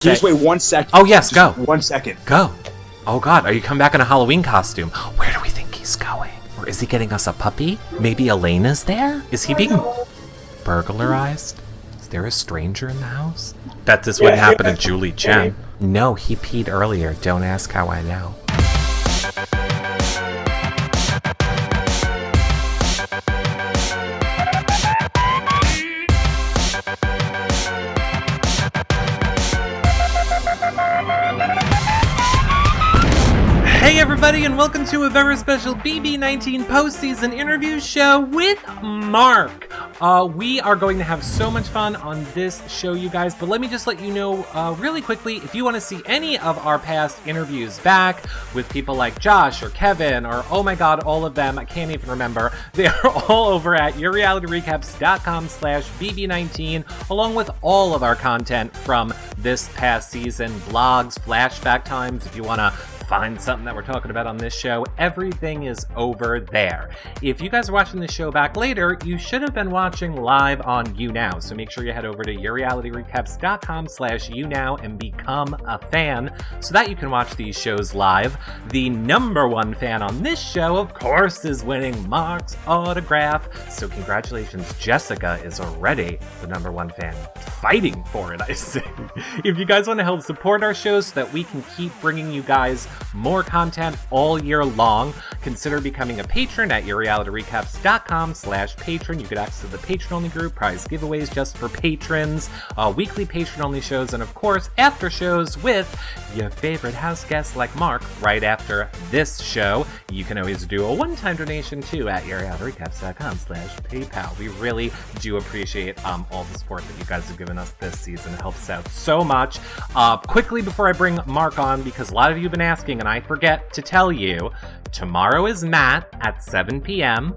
Just wait 1 second. Oh, yes, Just go. 1 second. Go. Oh, God, are you coming back in a Halloween costume? Where do we think he's going? Or is he getting us a puppy? Maybe Elena's there? Is he being burglarized? Is there a stranger in the house? Bet this wouldn't happen to Julie Chen. No, he peed earlier. Don't ask how I know. Hey everybody, and welcome to a very special BB19 postseason interview show with Mark. We are going to have so much fun on this show, you guys, but let me just let you know really quickly, if you want to see any of our past interviews back with people like Josh or Kevin or, oh my god, all of them, I can't even remember, they are all over at yourrealityrecaps.com/BB19, along with all of our content from this past season, blogs, flashback times, if you want to find something that we're talking about on this show, everything is over there. If you guys are watching this show back later, you should have been watching live on YouNow, so make sure you head over to yourrealityrecaps.com/YouNow and become a fan so that you can watch these shows live. The number one fan on this show, of course, is winning Mark's autograph, so congratulations, Jessica is already the number one fan. Fighting for it, I say. If you guys want to help support our shows so that we can keep bringing you guys more content all year long, consider becoming a patron at yourrealityrecaps.com/patron. You get access to the patron-only group, prize giveaways just for patrons, weekly patron-only shows, and of course, after shows with your favorite house guests like Mark right after this show. You can always do a one-time donation too at yourrealityrecaps.com/PayPal. We really do appreciate all the support that you guys have given us this season. It helps out so much. Quickly before I bring Mark on, because a lot of you have been asking, and I forget to tell you, tomorrow is Matt at 7 p.m.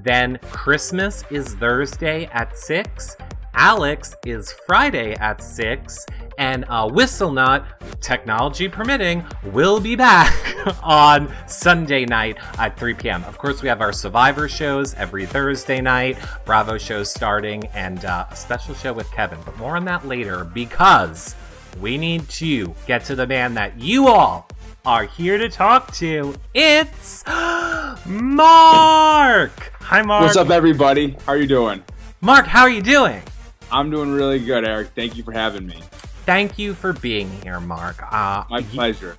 Then Christmas is Thursday at 6. Alex is Friday at 6. And Whistlenut, technology permitting, will be back on Sunday night at 3 p.m. Of course, we have our Survivor shows every Thursday night, Bravo shows starting, and a special show with Kevin. But more on that later, because we need to get to the man that you all are here to talk to. It's Mark! Hi, Mark. What's up, everybody? How are you doing? Mark, how are you doing? I'm doing really good, Eric. Thank you for having me. Thank you for being here, Mark. My pleasure.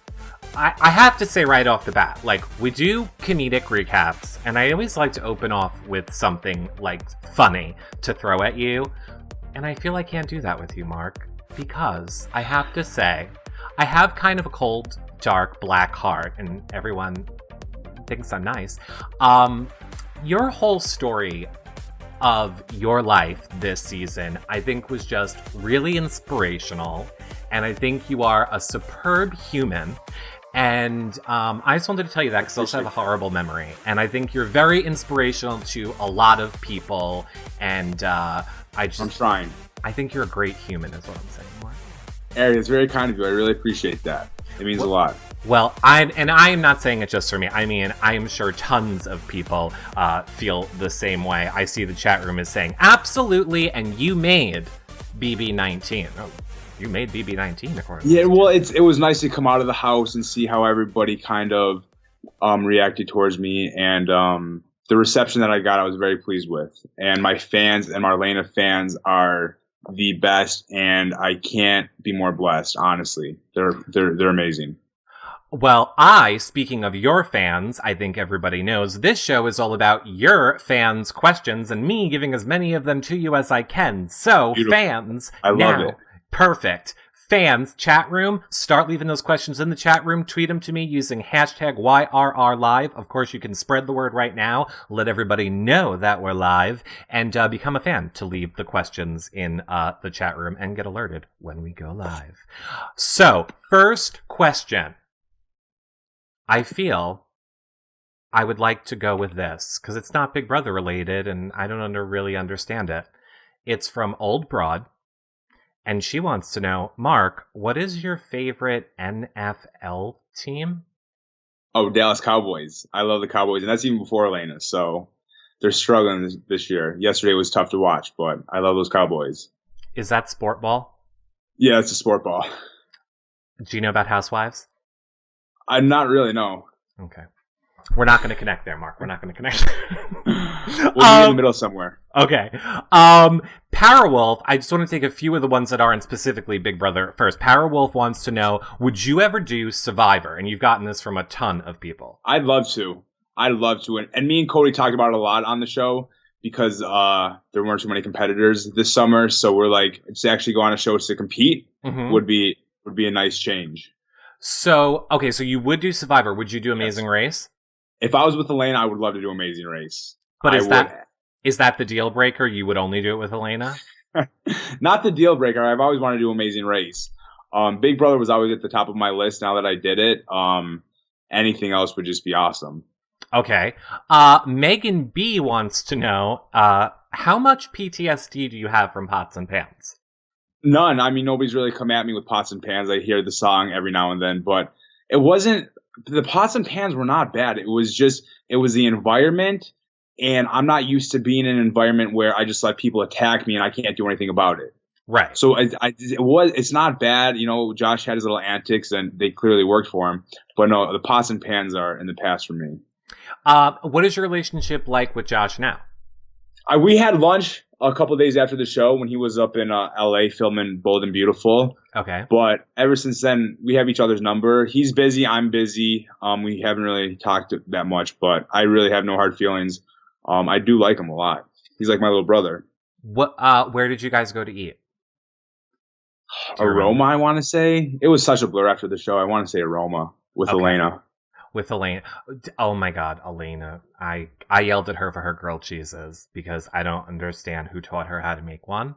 I have to say right off the bat, like, we do comedic recaps, and I always like to open off with something, like, funny to throw at you, and I feel I can't do that with you, Mark. Because I have to say, I have kind of a cold, dark, black heart, and everyone thinks I'm nice. Your whole story of your life this season, I think, was just really inspirational, and I think you are a superb human. And I just wanted to tell you that because I also have a horrible memory, and I think you're very inspirational to a lot of people, and I'm trying. I think you're a great human, is what I'm saying, Mark. Eric, it's very kind of you. I really appreciate that. It means a lot. Well, I am not saying it just for me. I mean, I am sure tons of people feel the same way. I see the chat room is saying, absolutely, and you made BB19. Oh, you made BB19, of course. Yeah, well, it was nice to come out of the house and see how everybody kind of reacted towards me, and the reception that I got, I was very pleased with. And my fans and Marlena fans are the best, and I can't be more blessed, honestly. They're amazing. Well, speaking of your fans, I think everybody knows this show is all about your fans' questions and me giving as many of them to you as I can. So, beautiful. Fans, I love it. Perfect. Fans, chat room, start leaving those questions in the chat room. Tweet them to me using hashtag YRRLive. Of course, you can spread the word right now. Let everybody know that we're live. And become a fan to leave the questions in the chat room and get alerted when we go live. So, first question. I feel I would like to go with this, because it's not Big Brother related, and I don't really understand it. It's from Old Broad. And she wants to know, Mark, what is your favorite NFL team? Oh, Dallas Cowboys. I love the Cowboys, and that's even before Elena, so they're struggling this year. Yesterday was tough to watch, but I love those Cowboys. Is that sport ball? Yeah, it's a sport ball. Do you know about Housewives? I'm not really, no. Okay. We're not going to connect there, Mark. We're not going to connect. We'll be in the middle somewhere. Okay. Powerwolf, I just want to take a few of the ones that aren't specifically Big Brother first. Powerwolf wants to know, would you ever do Survivor? And you've gotten this from a ton of people. I'd love to. And me and Cody talked about it a lot on the show because there weren't too many competitors this summer. So we're like, to actually go on a show to compete would be a nice change. So, okay, so you would do Survivor. Would you do Amazing Race? If I was with Elena, I would love to do Amazing Race. But is that the deal breaker? You would only do it with Elena? Not the deal breaker. I've always wanted to do Amazing Race. Big Brother was always at the top of my list. Now that I did it, anything else would just be awesome. Okay. Megan B wants to know, how much PTSD do you have from Pots and Pans? None. I mean, nobody's really come at me with Pots and Pans. I hear the song every now and then, but it wasn't. The Pots and Pans were not bad. It was the environment, and I'm not used to being in an environment where I just let people attack me and I can't do anything about it. Right. So it's not bad. You know, Josh had his little antics and they clearly worked for him. But no, the Pots and Pans are in the past for me. What is your relationship like with Josh now? We had lunch a couple of days after the show when he was up in LA filming Bold and Beautiful. Okay. But ever since then, we have each other's number. He's busy. I'm busy. We haven't really talked that much, but I really have no hard feelings. I do like him a lot. He's like my little brother. Where did you guys go to eat? Aroma, I want to say. It was such a blur after the show. I want to say Aroma with Elena. With Elena. Oh my God, Elena. I yelled at her for her grilled cheeses because I don't understand who taught her how to make one.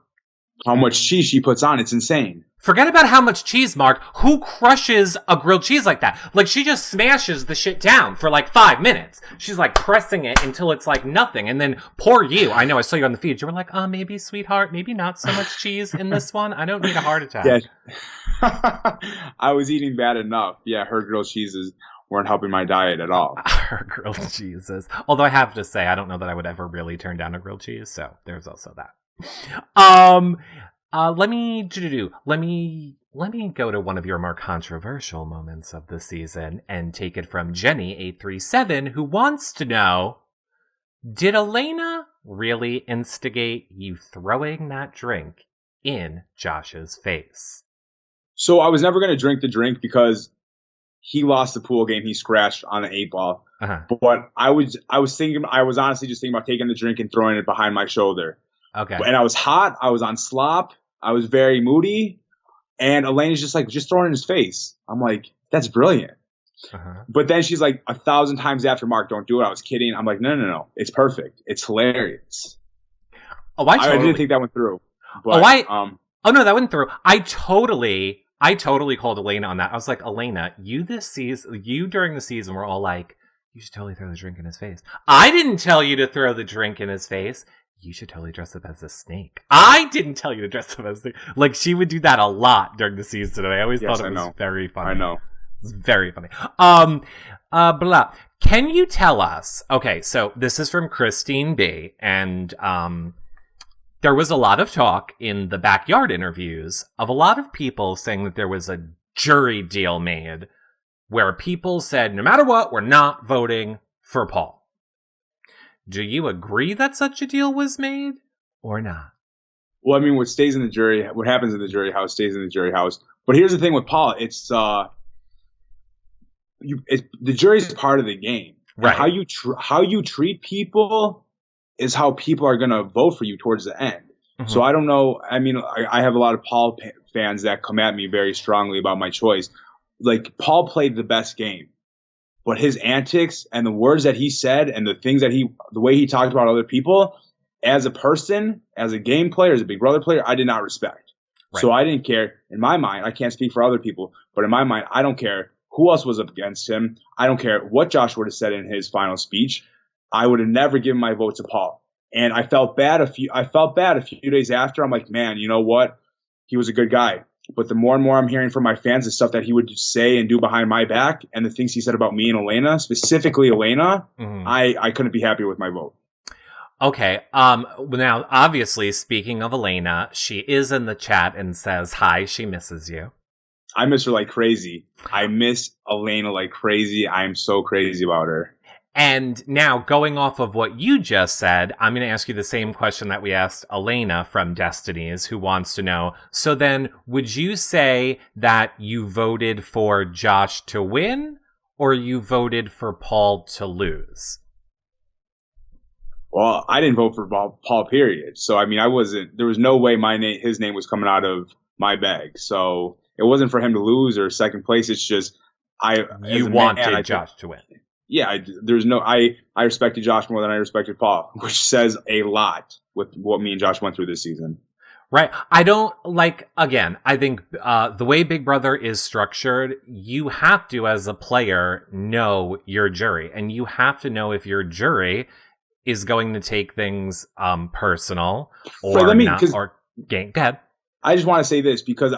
How much cheese she puts on, it's insane. Forget about how much cheese, Mark. Who crushes a grilled cheese like that? Like, she just smashes the shit down for like 5 minutes. She's like pressing it until it's like nothing. And then poor you. I know, I saw you on the feed. You were like, maybe, sweetheart, maybe not so much cheese in this one. I don't need a heart attack. Yeah. I was eating bad enough. Yeah, her grilled cheeses weren't helping my diet at all. Her grilled cheeses. Although I have to say, I don't know that I would ever really turn down a grilled cheese. So there's also that. Let me go to one of your more controversial moments of the season and take it from Jenny837, who wants to know, did Elena really instigate you throwing that drink in Josh's face? So I was never going to drink the drink because he lost the pool game. He scratched on an 8-ball. But I was honestly just thinking about taking the drink and throwing it behind my shoulder. Okay. And I was hot. I was on slop. I was very moody. And Elena's just like, just throw it in his face. I'm like, that's brilliant. But then she's like 1,000 times after, Mark, don't do it. I was kidding. I'm like, no. It's perfect. It's hilarious. Oh, I didn't think that went through. But, no, that went through. I totally called Elena on that. I was like, Elena, you during the season were all like, you should totally throw the drink in his face. I didn't tell you to throw the drink in his face. You should totally dress up as a snake. I didn't tell you to dress up as a snake. Like, she would do that a lot during the season, and I always thought it was very funny. I know. It was very funny. Blah. Can you tell us, okay, so this is from Christine B, and there was a lot of talk in the backyard interviews of a lot of people saying that there was a jury deal made where people said, no matter what, we're not voting for Paul. Do you agree that such a deal was made or not? Well, I mean, what happens in the jury house stays in the jury house. But here's the thing with Paul. The jury's part of the game. Right. How you treat people is how people are going to vote for you towards the end. Mm-hmm. So I don't know. I mean, I have a lot of Paul fans that come at me very strongly about my choice. Like, Paul played the best game. But his antics and the words that he said and the way he talked about other people, as a person, as a game player, as a Big Brother player, I did not respect. Right. So I didn't care. In my mind, I can't speak for other people, but in my mind, I don't care who else was up against him. I don't care what Josh would have said in his final speech. I would have never given my vote to Paul. And I felt bad a few days after. I'm like, man, you know what? He was a good guy. But the more and more I'm hearing from my fans, the stuff that he would say and do behind my back and the things he said about me and Elena, specifically Elena, I couldn't be happier with my vote. Okay. Now, obviously, speaking of Elena, she is in the chat and says hi. She misses you. I miss her like crazy. I miss Elena like crazy. I'm so crazy about her. And now, going off of what you just said, I'm going to ask you the same question that we asked Elena from Destinies, who wants to know. So then, would you say that you voted for Josh to win, or you voted for Paul to lose? Well, I didn't vote for Paul, period. So, I mean, there was no way his name was coming out of my bag. So, it wasn't for him to lose or second place. It's just, You wanted Josh to win. Yeah, I respected Josh more than I respected Paul, which says a lot with what me and Josh went through this season. Right. I don't again, I think the way Big Brother is structured, you have to, as a player, know your jury. And you have to know if your jury is going to take things personal or not, or game. Go ahead. I just want to say this because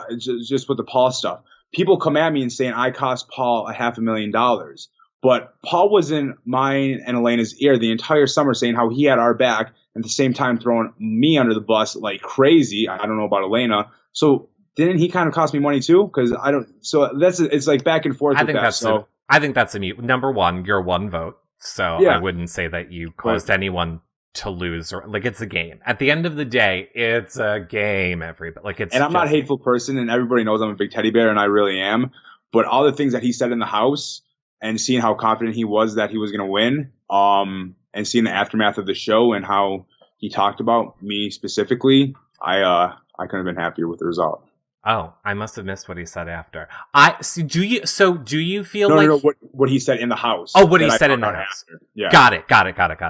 just with the Paul stuff, people come at me and saying I cost Paul $500,000. But Paul was in mine and Elena's ear the entire summer saying how he had our back, and at the same time throwing me under the bus like crazy. I don't know about Elena. So didn't he kind of cost me money too? Because I don't. So it's like back and forth. I think that's a mute. Number one, you're one vote, so yeah. I wouldn't say that you caused anyone to lose, or it's a game. At the end of the day, it's a game. Everybody it's. And I'm not a hateful person, and everybody knows I'm a big teddy bear, and I really am. But all the things that he said in the house, and seeing how confident he was that he was going to win, and seeing the aftermath of the show and how he talked about me specifically, I couldn't have been happier with the result. Oh, I must have missed what he said after. Do you feel No, what he said in the house. Oh, what he said in the house. After. Yeah. Got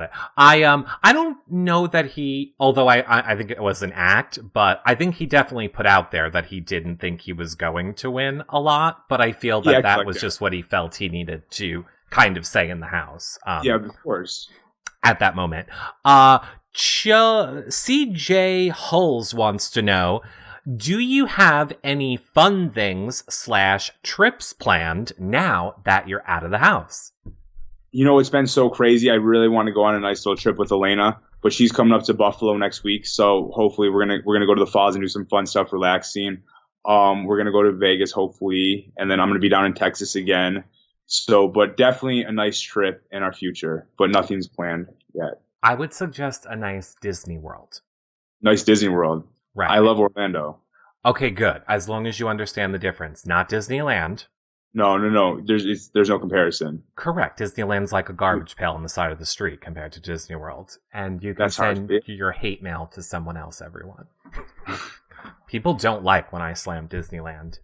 it. I don't know that he, although I think it was an act, but I think he definitely put out there that he didn't think he was going to win a lot, but I feel that was just what he felt he needed to kind of say in the house. Yeah, of course. At that moment. CJ Hulls wants to know, do you have any fun things / trips planned now that you're out of the house? You know, it's been so crazy. I really want to go on a nice little trip with Elena, but she's coming up to Buffalo next week, so hopefully we're gonna go to the falls and do some fun stuff, relaxing. We're gonna go to Vegas hopefully, and then I'm gonna be down in Texas again. So, but definitely a nice trip in our future, but nothing's planned yet. I would suggest a nice Disney World. Nice Disney World. Right. I love Orlando. Okay, good. As long as you understand the difference. Not Disneyland. No. There's no comparison. Correct. Disneyland's like a garbage pail on the side of the street compared to Disney World. And you can send your hate mail to someone else, everyone. People don't like when I slam Disneyland.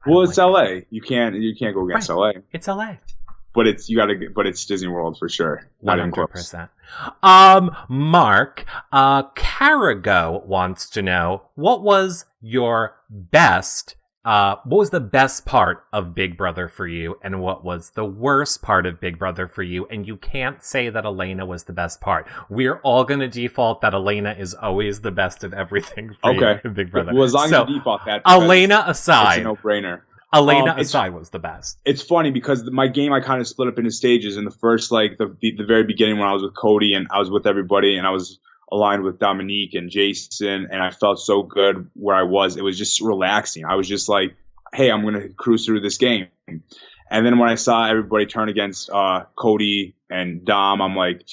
Well, it's LA. You can't go against LA. It's LA. But it's Disney World for sure. 100%. Mark, Carago wants to know, what was the best part of Big Brother for you, and what was the worst part of Big Brother for you? And you can't say that Elena was the best part. We're all going to default that Elena is always the best of everything for you in Big Brother. Well, as long as you default that. Elena aside. It's a no-brainer. Elena aside was the best. It's funny because my game I kind of split up into stages. In the first, the very beginning when I was with Cody and I was with everybody and I was aligned with Dominique and Jason and I felt so good where I was. It was just relaxing. I was just like, hey, I'm going to cruise through this game. And then when I saw everybody turn against Cody and Dom, I'm like,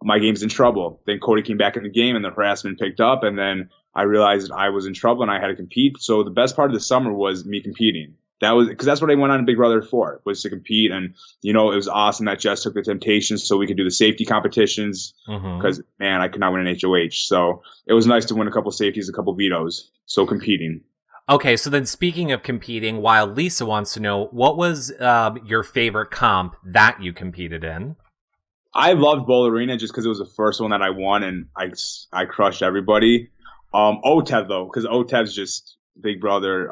my game's in trouble. Then Cody came back in the game and the harassment picked up. And then I realized I was in trouble and I had to compete. So the best part of the summer was me competing. That was because that's what I went on Big Brother for, was to compete. And, it was awesome that Jess took the Temptations so we could do the safety competitions because, man, I could not win an HOH. So it was nice to win a couple safeties, a couple vetoes. So competing. Okay, so then speaking of competing, while Lisa wants to know, what was your favorite comp that you competed in? I loved Bowl Arena just because it was the first one that I won and I crushed everybody. OTEV, though, because OTEV's just Big Brother.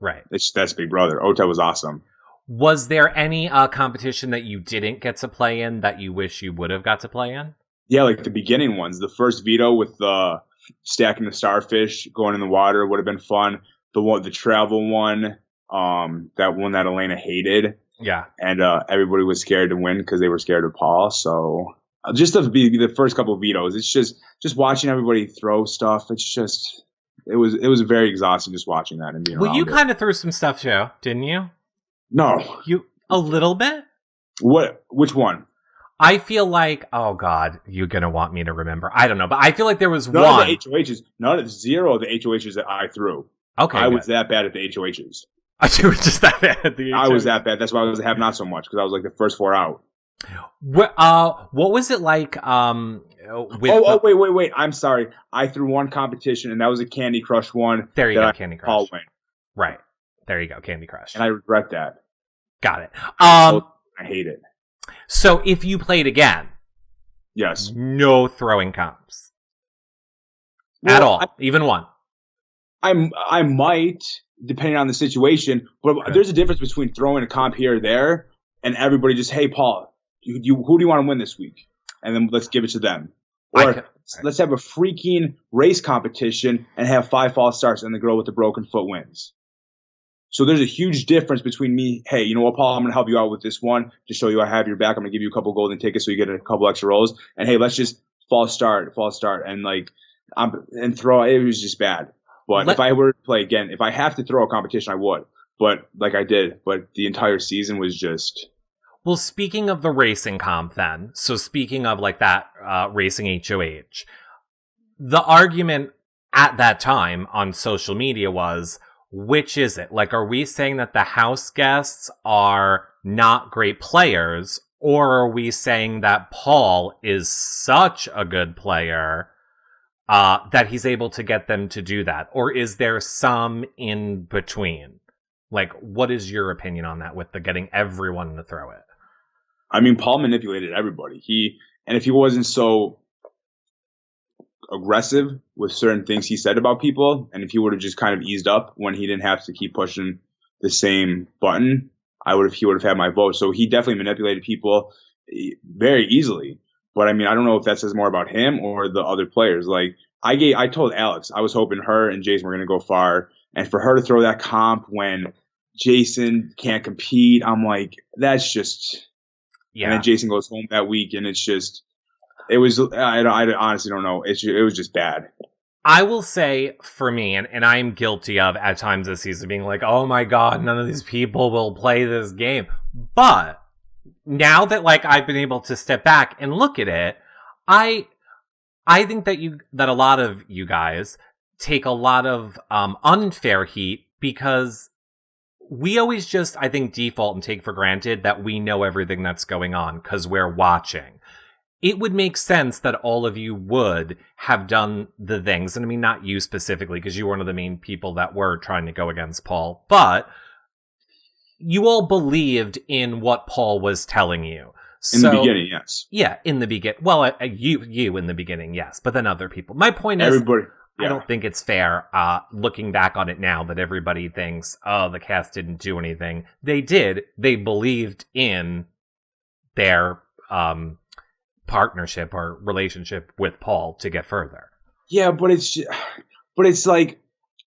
Right. That's Big Brother. OTEV was awesome. Was there any competition that you didn't get to play in that you wish you would have got to play in? Yeah, like the beginning ones. The first veto with the stacking the starfish, going in the water would have been fun. The travel one, that one that Elena hated. Yeah. And everybody was scared to win because they were scared of Paul. So just the first couple of vetoes. It's just watching everybody throw stuff. It's just it was very exhausting just watching that and being around. Well, you kind of threw some stuff too, didn't you? No, you a little bit. What? Which one? I feel like, oh God, you're going to want me to remember. I don't know, but I feel like there was none one. Of the HOHs, zero of the HOHs that I threw. Okay. I was that bad at the HOHs. You were just that bad at the HOHs? I was that bad. That's why I was have not so much, because I was like the first 4 out. What was it like, wait. I'm sorry. I threw one competition, and that was a Candy Crush one. There you go, Candy Crush. Win. Right. There you go, Candy Crush. And I regret that. Got it. I hate it. So if you played again, yes, no throwing comps at all, even one. I might, depending on the situation, but there's a difference between throwing a comp here or there and everybody just, hey, Paul, who do you want to win this week? And then let's give it to them. Or let's have a freaking race competition and have 5 false starts and the girl with the broken foot wins. So there's a huge difference between me, hey, you know what, Paul, I'm going to help you out with this one to show you I have your back. I'm going to give you a couple golden tickets so you get a couple extra rolls. And hey, let's just false start. And and throw. It was just bad. But if I were to play again, if I have to throw a competition, I would. But like I did. But the entire season was just. Well, speaking of the racing comp then, so speaking of like that racing HOH, the argument at that time on social media was, which is it? Like, are we saying that the house guests are not great players, or are we saying that Paul is such a good player that he's able to get them to do that? Or is there some in between? Like, what is your opinion on that with the getting everyone to throw it? I mean, Paul manipulated everybody. And if he wasn't so aggressive with certain things he said about people, and if he would have just kind of eased up when he didn't have to keep pushing the same button, he would have had my vote. So he definitely manipulated people very easily. But I mean, I don't know if that says more about him or the other players. Like I told Alex, I was hoping her and Jason were going to go far, and for her to throw that comp when Jason can't compete, I'm like, that's just. Yeah. And then Jason goes home that week, and it's just. It was. I honestly don't know. It was just bad. I will say for me, and I'm guilty of at times this season being like, oh my God, none of these people will play this game. But now that like I've been able to step back and look at it, I think that a lot of you guys take a lot of unfair heat because we always just, I think, default and take for granted that we know everything that's going on because we're watching. It would make sense that all of you would have done the things. And I mean, not you specifically, because you were one of the main people that were trying to go against Paul. But you all believed in what Paul was telling you. In the beginning, yes. Yeah, in the beginning. Well, you in the beginning, yes. But then other people. My point is, everybody. Yeah. I don't think it's fair, looking back on it now, that everybody thinks, oh, the cast didn't do anything. They did. They believed in their partnership or relationship with Paul to get further. Yeah, but it's like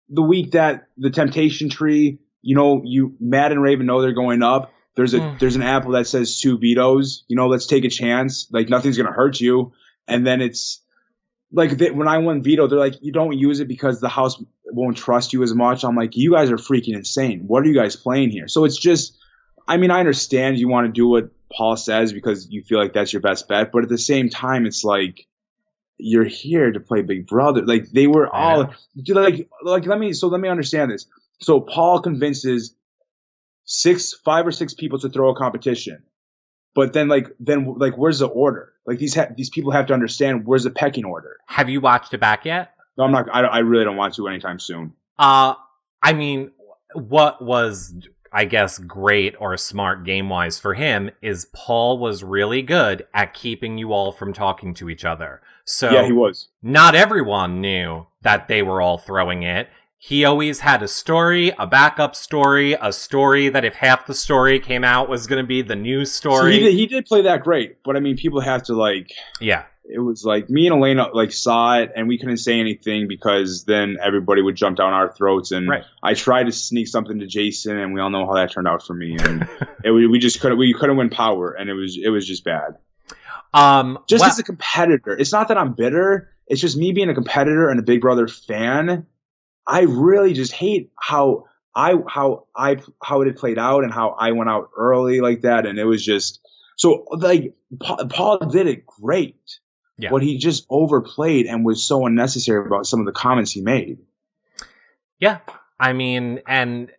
the week that the temptation tree, Matt and Raven know they're going up. There's an apple that says 2 vetoes. Let's take a chance. Like nothing's gonna hurt you. And then it's like when I won veto, they're like, you don't use it because the house won't trust you as much. I'm like, you guys are freaking insane. What are you guys playing here? So it's just, I mean, I understand you want to do what Paul says because you feel like that's your best bet, but at the same time, it's like you're here to play Big Brother. Like they were all like let me understand this. So Paul convinces 5 or 6 people to throw a competition, but then where's the order? Like these people have to understand where's the pecking order. Have you watched it back yet? No, I'm not. I really don't want to anytime soon. I mean, what was, I guess, great or smart game-wise for him is Paul was really good at keeping you all from talking to each other. So yeah, he was. Not everyone knew that they were all throwing it. He always had a story, a backup story, a story that if half the story came out was going to be the news story. So he did play that great, but I mean, people have to Yeah. It was like me and Elena saw it and we couldn't say anything because then everybody would jump down our throats. And right. I tried to sneak something to Jason, and we all know how that turned out for me. And we couldn't win power, and it was just bad. Just as a competitor. It's not that I'm bitter. It's just me being a competitor and a Big Brother fan. I really just hate how it had played out and how I went out early like that, and it was just so like Paul did it great, but he just overplayed and was so unnecessary about some of the comments he made. Yeah, I mean, and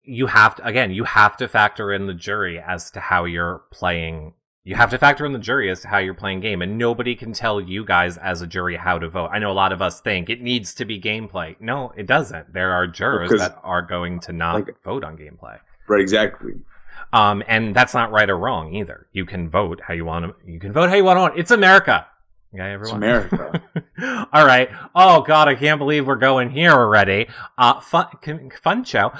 you have to factor in the jury as to how you're playing. You have to factor in the jury as to how you're playing game, and nobody can tell you guys as a jury how to vote. I know a lot of us think it needs to be gameplay. No, it doesn't. There are jurors that are going to not vote on gameplay. Right, exactly. And that's not right or wrong either. You can vote how you want to. You can vote how you want to. It's America. Okay, everyone. It's America. All right. Oh God, I can't believe we're going here already. Fun show.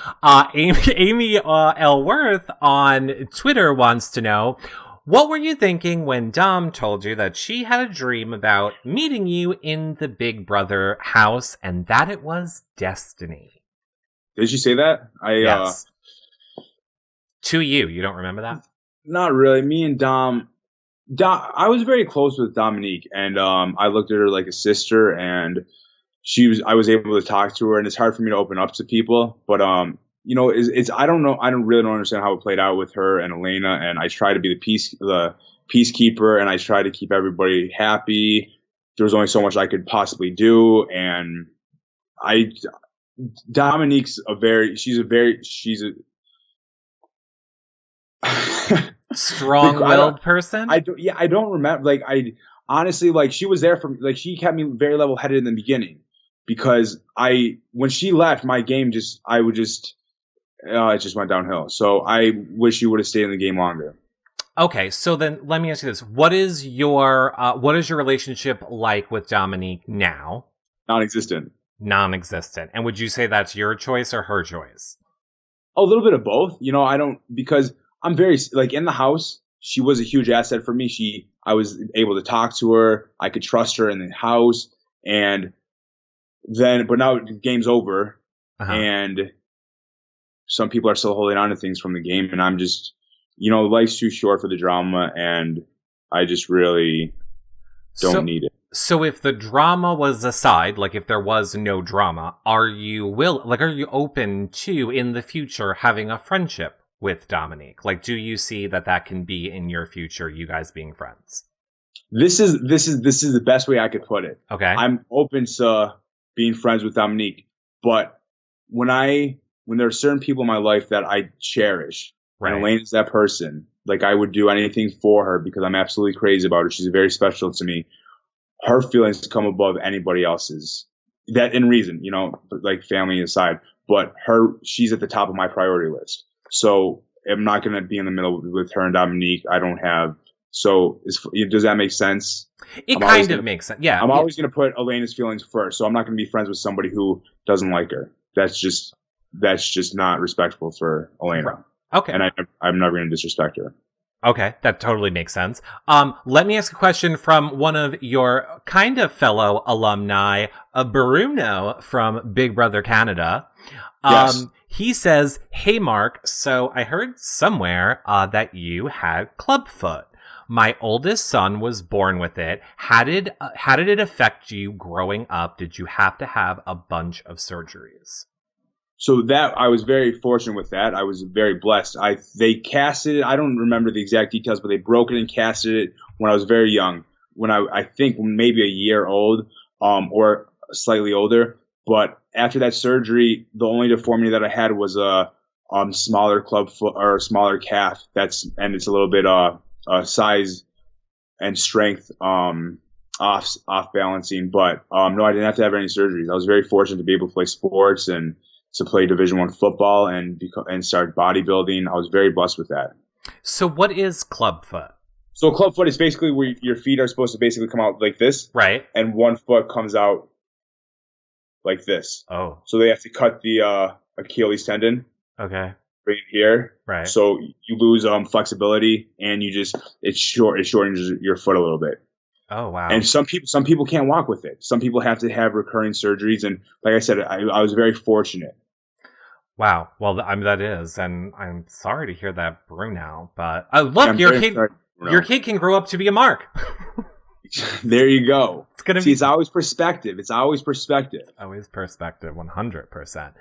Amy L. Worth on Twitter wants to know, what were you thinking when Dom told you that she had a dream about meeting you in the Big Brother house and that it was destiny? Did she say that? Yes. To you. You don't remember that? Not really. Me and Dom, I was very close with Dominique, and I looked at her like a sister, and I was able to talk to her, and it's hard for me to open up to people, but I don't know. I don't understand how it played out with her and Elena. And I try to be the peacekeeper, and I try to keep everybody happy. There was only so much I could possibly do, and Dominique's she's a strong-willed person. I don't remember. Like, I honestly, like, she was there for, like, she kept me very level-headed in the beginning, because when she left, my game it just went downhill. So I wish you would have stayed in the game longer. Okay, so then let me ask you this: what is your relationship like with Dominique now? Non-existent. And would you say that's your choice or her choice? A little bit of both. Because I'm very, like, in the house, she was a huge asset for me. I was able to talk to her. I could trust her in the house. But now the game's over, and some people are still holding on to things from the game, and I'm just, life's too short for the drama, and I just really don't need it. So if the drama was aside, like if there was no drama, are you open to, in the future, having a friendship with Dominique? Like, do you see that can be in your future, you guys being friends? This is the best way I could put it. Okay. I'm open to being friends with Dominique, but when there are certain people in my life that I cherish, right, and Elaine's that person, like, I would do anything for her because I'm absolutely crazy about her. She's very special to me. Her feelings come above anybody else's. That in reason, like, family aside, but she's at the top of my priority list. So I'm not going to be in the middle with her and Dominique. Does that make sense? It kind of makes sense. Yeah. I'm always going to put Elena's feelings first. So I'm not going to be friends with somebody who doesn't like her. That's just not respectful for Elena. Okay. And I'm never going to disrespect her. Okay, that totally makes sense. Let me ask a question from one of your kind of fellow alumni, Bruno from Big Brother Canada. Yes. He says, "Hey Mark, so I heard somewhere that you had Clubfoot. My oldest son was born with it. How did it affect you growing up? Did you have to have a bunch of surgeries?" So that I was very fortunate with that. I was very blessed. They casted it. I don't remember the exact details, but they broke it and casted it when I was very young. When I think maybe a year old, or slightly older. But after that surgery, the only deformity that I had was a smaller clubfoot or smaller calf. And it's a little bit size and strength off balancing. But no, I didn't have to have any surgeries. I was very fortunate to be able to play sports and to play Division I football and start bodybuilding. I was very blessed with that. So what is Clubfoot? So Clubfoot is basically where your feet are supposed to basically come out like this. Right. And one foot comes out like this. Oh. So they have to cut the Achilles tendon. Okay. Right here. Right. So you lose flexibility, and it shortens your foot a little bit. Oh, wow. And some people can't walk with it. Some people have to have recurring surgeries. And like I said, I was very fortunate. Wow. Well, that is, and I'm sorry to hear that, Bruno. But look, your kid. Your kid can grow up to be a Mark. There you go. It's always perspective. Always perspective, 100%.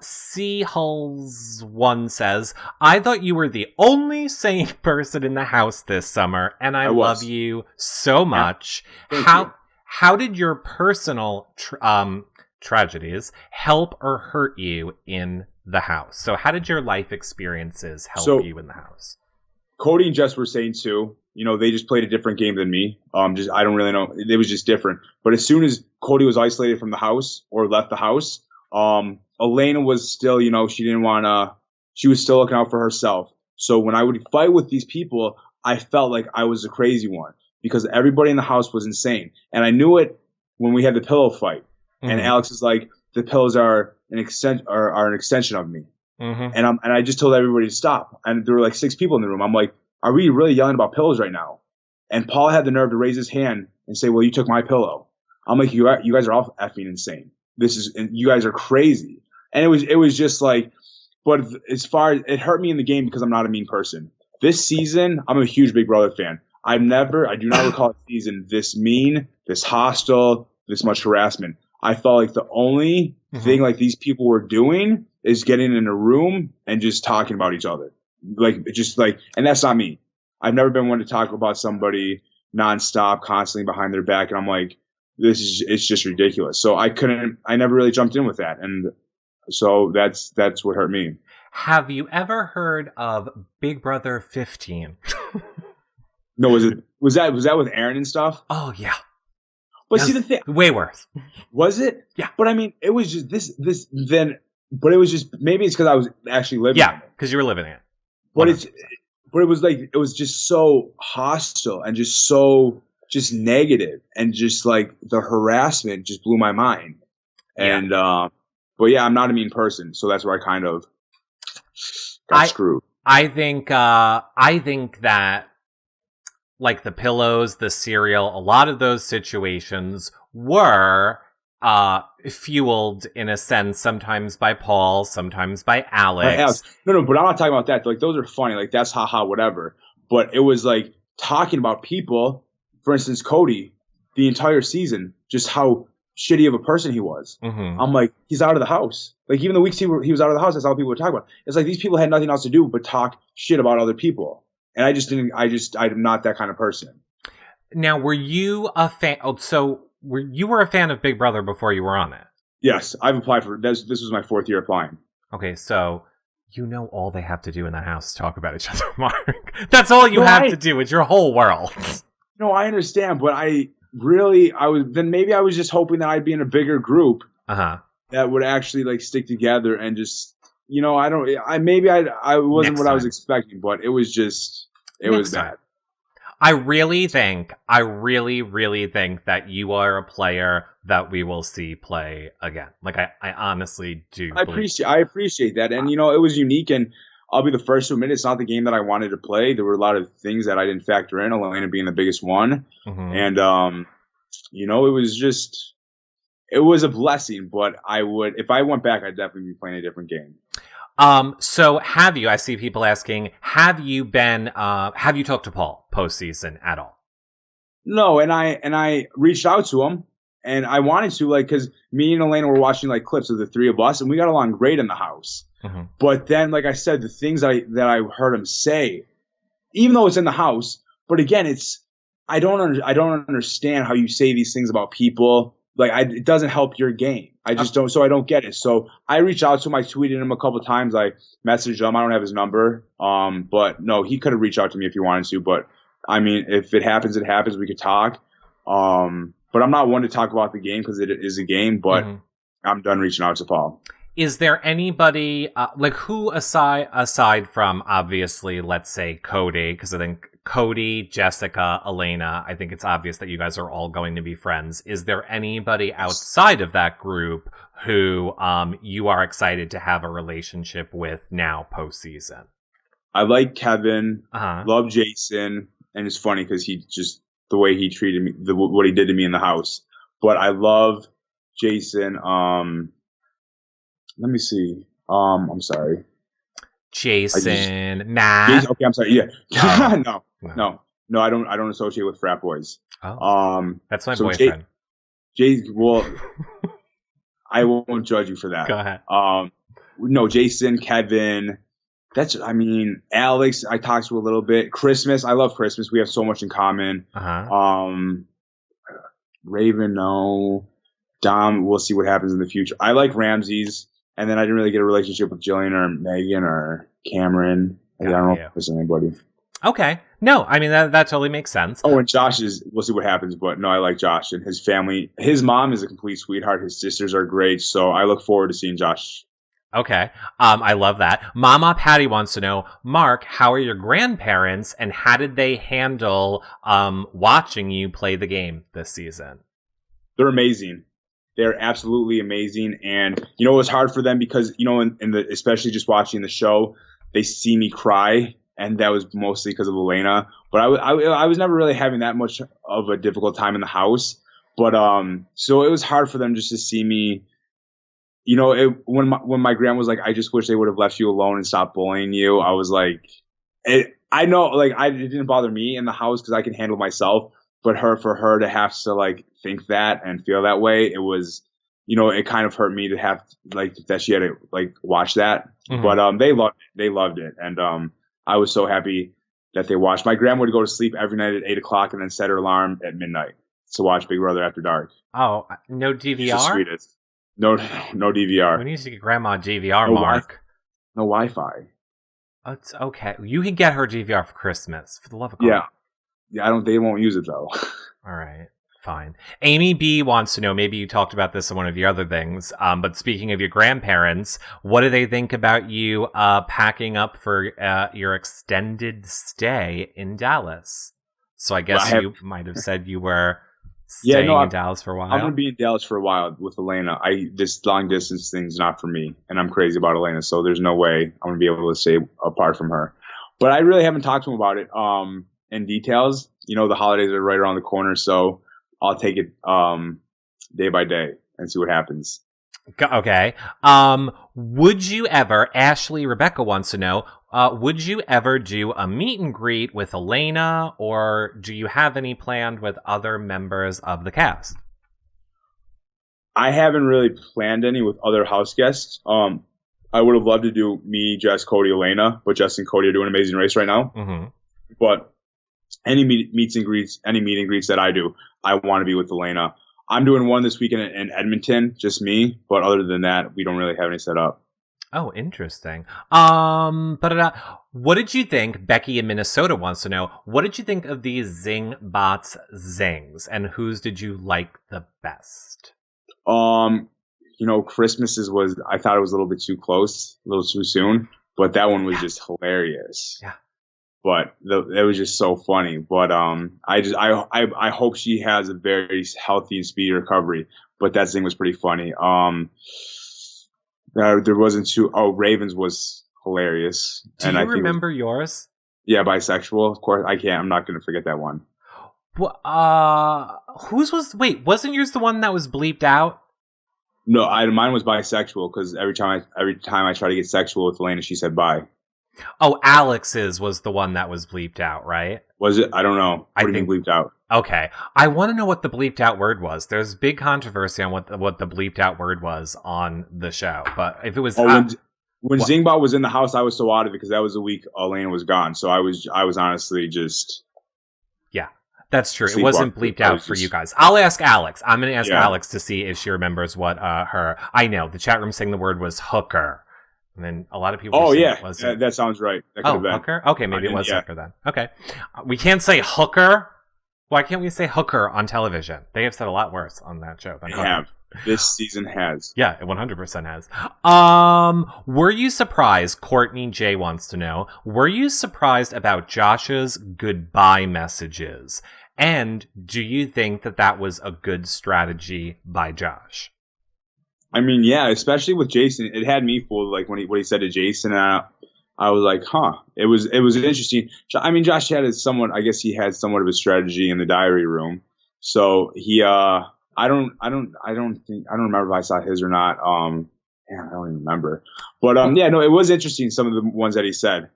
C Hulls 1 says, I thought you were the only sane person in the house this summer, and I love you so much. Yeah. How did your personal tragedies help or hurt you in the house? So how did your life experiences help you in the house? Cody and Jess were saying too. They just played a different game than me. I don't really know. It was just different. But as soon as Cody was isolated from the house or left the house, Elena was still, she didn't want to. She was still looking out for herself. So when I would fight with these people, I felt like I was the crazy one because everybody in the house was insane, and I knew it when we had the pillow fight. Mm-hmm. And Alex is like, the pillows are an extension of me. Mm-hmm. And I just told everybody to stop. And there were like 6 people in the room. I'm like, are we really yelling about pillows right now? And Paul had the nerve to raise his hand and say, well, you took my pillow. I'm like, you guys are all effing insane. You guys are crazy. And it was just like, but as far as it hurt me in the game because I'm not a mean person. This season, I'm a huge Big Brother fan. I do not recall a season this mean, this hostile, this much harassment. I felt like the only thing like these people were doing is getting in a room and just talking about each other. And that's not me. I've never been one to talk about somebody nonstop, constantly behind their back. And I'm like, it's just ridiculous. So I never really jumped in with that. And so that's what hurt me. Have you ever heard of Big Brother 15? No, was that with Aaron and stuff? Oh yeah. But see the thing, way worse. Was it? Yeah. But I mean, it was just this then. But it was just maybe it's because I was actually living. Yeah, because you were living it. But it was like it was just so hostile and just so negative and just like the harassment just blew my mind. And but yeah, I'm not a mean person, so that's where I kind of got screwed. I think that like the pillows, the cereal, a lot of those situations were fueled in a sense sometimes by Paul, sometimes by Alex. No, but I'm not talking about that. Like those are funny, like that's haha whatever. But it was like talking about people, for instance, Cody, the entire season, just how shitty of a person he was. Mm-hmm. I'm like, he's out of the house. Like even the weeks he was out of the house, that's all people would talk about. It's like these people had nothing else to do but talk shit about other people. And I'm not that kind of person. Now, were you a fan? You were a fan of Big Brother before you were on it? Yes, I've applied for this. This was my 4th year applying. Okay, so all they have to do in the house is talk about each other, Mark. That's all you have to do. It's your whole world. No, I understand, but I was just hoping that I'd be in a bigger group that would actually like stick together and just, I wasn't what I was expecting, but it was just, it was bad. I really, really think that you are a player that we will see play again. Like I honestly do. I appreciate that, and it was unique, and I'll be the first to admit it's not the game that I wanted to play. There were a lot of things that I didn't factor in, Elena being the biggest one, and it was a blessing. But if I went back, I'd definitely be playing a different game. So I see people asking, have you talked to Paul postseason at all? No, and I reached out to him and I wanted to, like, cause me and Elena were watching like clips of the 3 of us and we got along great in the house. Mm-hmm. But then, like I said, the things that I heard him say, even though it's in the house, but again, I don't understand how you say these things about people. Like it doesn't help your game. I just don't. So I don't get it. So I reached out to him. I tweeted him a couple of times. I messaged him. I don't have his number. But no, he could have reached out to me if he wanted to. But I mean, if it happens, it happens. We could talk. But I'm not one to talk about the game because it is a game. But I'm done reaching out to Paul. Is there anybody who aside from obviously, let's say Cody, because I think Cody, Jessica, Elena, I think it's obvious that you guys are all going to be friends. Is there anybody outside of that group who you are excited to have a relationship with now postseason? I like Kevin, love Jason, and it's funny because he just the way he treated me, what he did to me in the house. But I love Jason. Let me see. I'm sorry. Jason, Matt. Okay, I'm sorry. Yeah. Oh, No. I don't associate with frat boys. oh, that's my So boyfriend. Well, I won't judge you for that. Go ahead. No, Jason, Kevin. Alex, I talked to a little bit. Christmas, I love Christmas. We have so much in common. Raven, no. Dom, we'll see what happens in the future. I like Ramses, and then I didn't really get a relationship with Jillian or Megan or Cameron. I don't know if there's anybody. Okay. No, I mean, that totally makes sense. Oh, and Josh we'll see what happens, but no, I like Josh and his family. His mom is a complete sweetheart. His sisters are great, so I look forward to seeing Josh. Okay. I love that. Mama Patty wants to know, Mark, how are your grandparents and how did they handle watching you play the game this season? They're amazing. They're absolutely amazing. And, it was hard for them because, especially just watching the show, they see me cry. And that was mostly because of Elena. But I was never really having that much of a difficult time in the house. But so it was hard for them just to see me. When my grandma was like, I just wish they would have left you alone and stopped bullying you. I was like, I know, like, it didn't bother me in the house because I can handle myself. But for her to have to like think that and feel that way, it was, it kind of hurt me to have like that she had to like watch that. Mm-hmm. But they loved it, and I was so happy that they watched. My grandma would go to sleep every night at 8:00 and then set her alarm at midnight to watch Big Brother After Dark. Oh, no DVR? She's the sweetest. No DVR. We need to get Grandma a DVR, Mark. No Wi-Fi. It's okay. You can get her DVR for Christmas, for the love of God. Yeah. They won't use it though. All right. Fine. Amy B wants to know, maybe you talked about this in one of your other things, but speaking of your grandparents, what do they think about you packing up for your extended stay in Dallas? So I guess you might have said you were staying in Dallas for a while. I'm going to be in Dallas for a while with Elena. This long distance thing's not for me, and I'm crazy about Elena, so there's no way I'm going to be able to stay apart from her. But I really haven't talked to him about it in details. The holidays are right around the corner, so I'll take it day by day and see what happens. Okay. Would you ever, Ashley Rebecca wants to know, would you ever do a meet and greet with Elena, or do you have any planned with other members of the cast? I haven't really planned any with other house guests. I would have loved to do me, Jess, Cody, Elena, but Jess and Cody are doing Amazing Race right now. Mm-hmm. But any meet and greets that I do, I want to be with Elena. I'm doing one this weekend in Edmonton, just me. But other than that, we don't really have any set up. Oh, interesting. What did you think? Becky in Minnesota wants to know, what did you think of these zingbot zings, and whose did you like the best? Christmas's I thought it was a little bit too close, a little too soon, but that one was just hilarious. Yeah. But it was just so funny. But I hope she has a very healthy and speedy recovery. But that thing was pretty funny. There wasn't too. Oh, Ravens was hilarious. Do you remember yours? Yeah, bisexual. Of course, I can't. I'm not going to forget that one. Whose was? Wait, wasn't yours the one that was bleeped out? No, mine was bisexual because every time I try to get sexual with Elena, she said bye. Oh, Alex's was the one that was bleeped out, right? Was it? I don't know. What do you mean bleeped out? Okay. I want to know what the bleeped out word was. There's big controversy on what the bleeped out word was on the show. But if it was... when Zingbot was in the house, I was so out of it because that was the week Elena was gone. So I was honestly just... Yeah, that's true. It wasn't bleeped out for you guys. I'll ask Alex. I'm going to ask Alex to see if she remembers what her... I know. The chat room saying the word was hooker. And then a lot of people... Oh, yeah. That sounds right. That could have been. Hooker? Okay, maybe it was hooker then. Okay. We can't say hooker. Why can't we say hooker on television? They have said a lot worse on that show than hooker. This season has. Yeah, it 100% has. Were you surprised? Courtney J wants to know. Were you surprised about Josh's goodbye messages? And do you think that was a good strategy by Josh? I mean, yeah, especially with Jason, it had me fooled. Like when he said to Jason, I was like, huh. It was interesting. I mean, Josh had somewhat of a strategy in the diary room. So he, I don't remember if I saw his or not. I don't even remember. But yeah, no, it was interesting. Some of the ones that he said.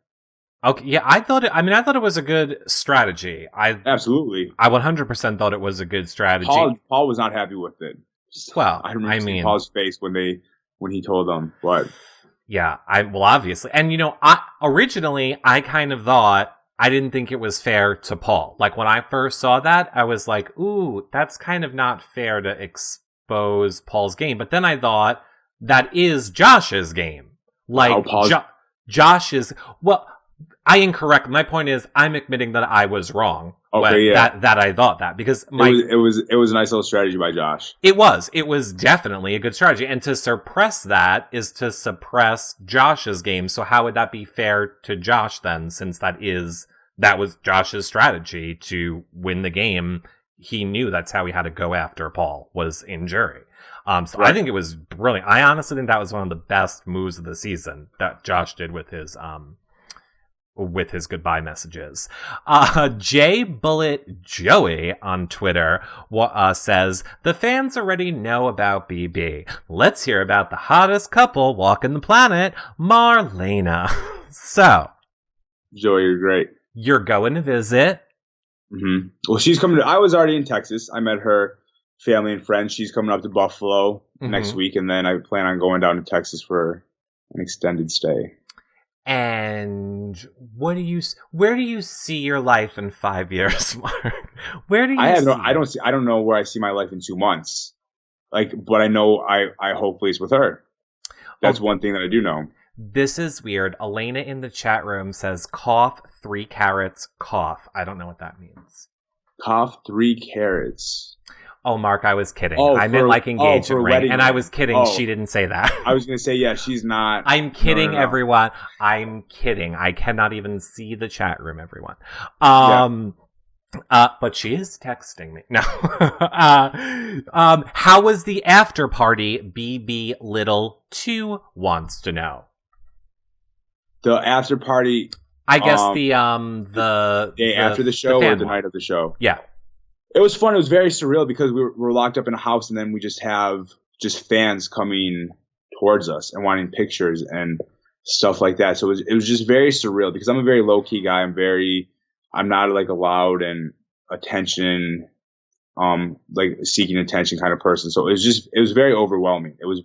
Okay, yeah, I thought it was a good strategy. Absolutely. I 100% thought it was a good strategy. Paul was not happy with it. Well, I remember seeing Paul's face when he told them, but yeah, obviously, and originally I kind of thought I didn't think it was fair to Paul. Like when I first saw that, I was like, ooh, that's kind of not fair to expose Paul's game. But then I thought that is Josh's game. Like Josh is I incorrect. My point is, I'm admitting that I was wrong. Okay, yeah. That I thought that because it was a nice little strategy by Josh. It was definitely a good strategy, and to suppress that is to suppress Josh's game. So how would that be fair to Josh then? Since that was Josh's strategy to win the game. He knew that's how he had to go after Paul was in jury. So right. I think it was brilliant. I honestly think that was one of the best moves of the season that Josh did with his goodbye messages. J Bullet Joey on Twitter says, the fans already know about BB. Let's hear about the hottest couple walking the planet, Marlena. So, Joey, you're great. You're going to visit. Mm-hmm. Well, she's coming I was already in Texas. I met her family and friends. She's coming up to Buffalo next week, and then I plan on going down to Texas for an extended stay. And where do you see your life in 5 years, Mark? Where do you I don't know where I see my life in 2 months. But I know I hopefully it's with her. That's one thing that I do know. This is weird. Elena in the chat room says cough 3 carrots cough. I don't know what that means. Cough 3 carrots. Oh, Mark, I was kidding. I meant like engagement ring. And I was kidding. She didn't say that. I was going to say, yeah, she's not. I'm kidding, no. Everyone. I'm kidding. I cannot even see the chat room, everyone. But she is texting me. No. How was the after party? BB Little 2 wants to know. The after party. I guess the day after the show or the night of the show. Yeah. It was fun. It was very surreal because we were locked up in a house, and then we just have fans coming towards us and wanting pictures and stuff like that. So it was just very surreal because I'm a very low key guy. I'm not like a loud and attention, like seeking attention kind of person. So it was very overwhelming. It was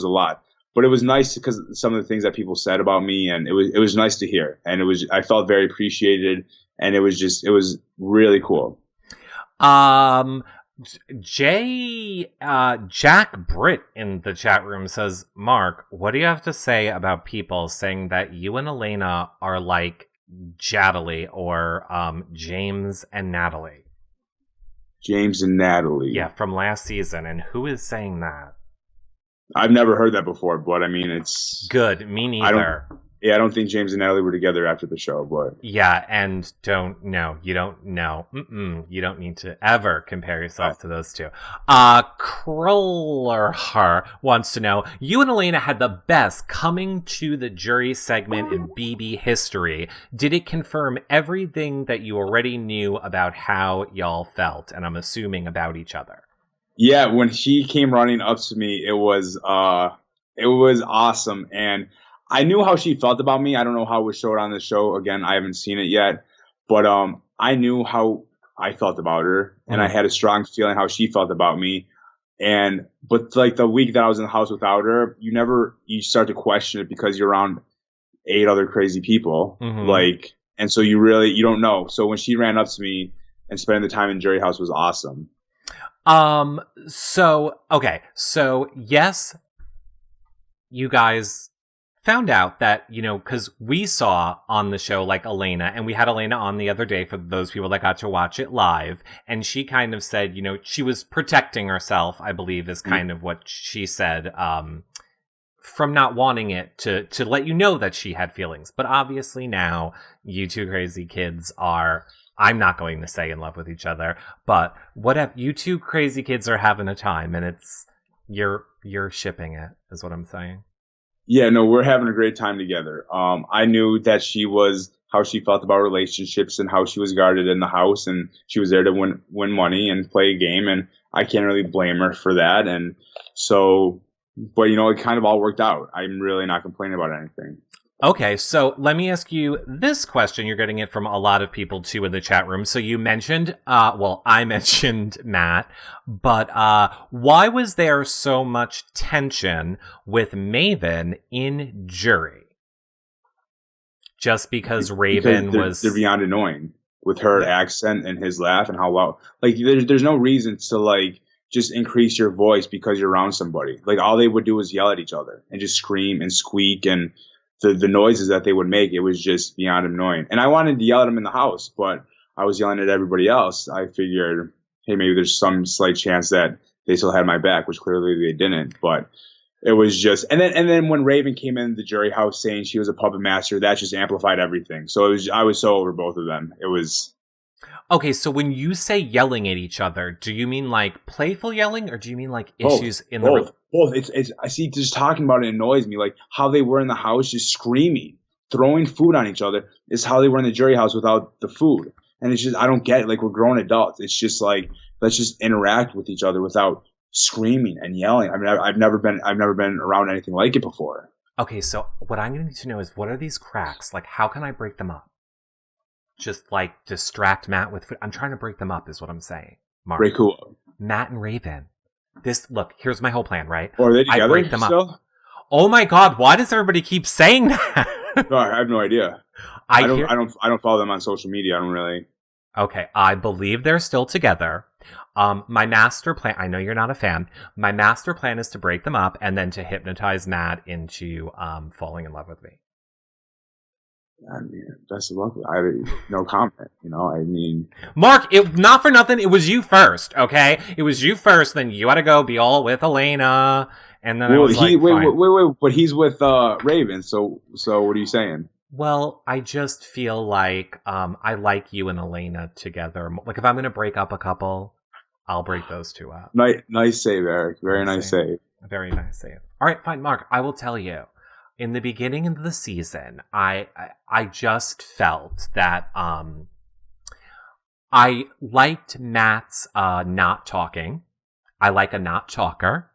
a lot, but it was nice because some of the things that people said about me, and it was nice to hear, and I felt very appreciated, and it was really cool. Jack Britt in the chat room says, Mark, what do you have to say about people saying that you and Elena are like Jadalee or James and Natalie? James and Natalie. Yeah, from last season. And who is saying that? I've never heard that before, but I mean, it's good. Me neither. I don't think James and Natalie were together after the show, but yeah, and you don't know. You don't need to ever compare yourself to those two. Kroller wants to know, you and Elena had the best coming to the jury segment in BB history. Did it confirm everything that you already knew about how y'all felt, and I'm assuming about each other? Yeah, when she came running up to me, it was awesome, and I knew how she felt about me. I don't know how it was showed on the show. Again, I haven't seen it yet. But I knew how I felt about her. And I had a strong feeling how she felt about me. But like the week that I was in the house without her, you start to question it because you're around 8 other crazy people. Mm-hmm. And so you don't know. So when she ran up to me and spending the time in jury house was awesome. So yes, you guys found out that, because we saw on the show, like, Elena, and we had Elena on the other day for those people that got to watch it live, and she kind of said, she was protecting herself, I believe is kind of what she said, from not wanting it to let you know that she had feelings. But obviously now, you two crazy kids are, I'm not going to say in love with each other, but whatever, you two crazy kids are having a time, and you're shipping it, is what I'm saying. Yeah, no, we're having a great time together. I knew that how she felt about relationships and how she was guarded in the house, and she was there to win money and play a game, and I can't really blame her for that. And so But it kind of all worked out. I'm really not complaining about anything. Okay, so let me ask you this question. You're getting it from a lot of people too in the chat room. So you mentioned, I mentioned Matt, but why was there so much tension with Maven in jury? Just because Raven they're beyond annoying with her accent and his laugh and how loud. Like there's no reason to like just increase your voice because you're around somebody. Like all they would do is yell at each other and just scream and squeak and the noises that they would make. It was just beyond annoying. And I wanted to yell at them in the house, but I was yelling at everybody else. I figured, hey, maybe there's some slight chance that they still had my back, which clearly they didn't. But it was just, and then when Raven came in the jury house saying she was a puppet master, that just amplified everything. So I was so over both of them. It was. Okay, so when you say yelling at each other, do you mean like playful yelling, or do you mean like issues in the both? It's I see, just talking about it annoys me. Like how they were in the house, just screaming, throwing food on each other, is how they were in the jury house without the food. And it's just, I don't get it. Like we're grown adults. It's just like, let's just interact with each other without screaming and yelling. I mean, I've never been around anything like it before. Okay, so what I'm going to need to know is, what are these cracks? Like, how can I break them up? Just like distract Matt with food. I'm trying to break them up is what I'm saying. Mark. Break who up? Matt and Raven. Look, here's my whole plan, right? Or are they together? I break them still? up. Oh my God, why does everybody keep saying that? No, I have no idea. I don't follow them on social media. I don't really. Okay, I believe they're still together. My master plan, I know you're not a fan. My master plan is to break them up and then to hypnotize Matt into falling in love with me. I mean, best of luck. No comment. I mean, Mark, not for nothing. It was you first, okay? It was you first. Then you had to go be all with Elena, and then wait. But he's with Raven. So what are you saying? Well, I just feel like I like you and Elena together. Like if I'm gonna break up a couple, I'll break those two up. Nice save, Eric. Very nice save. Very nice save. All right, fine, Mark. I will tell you. In the beginning of the season, I just felt that I liked Matt's not talking. I like a not talker,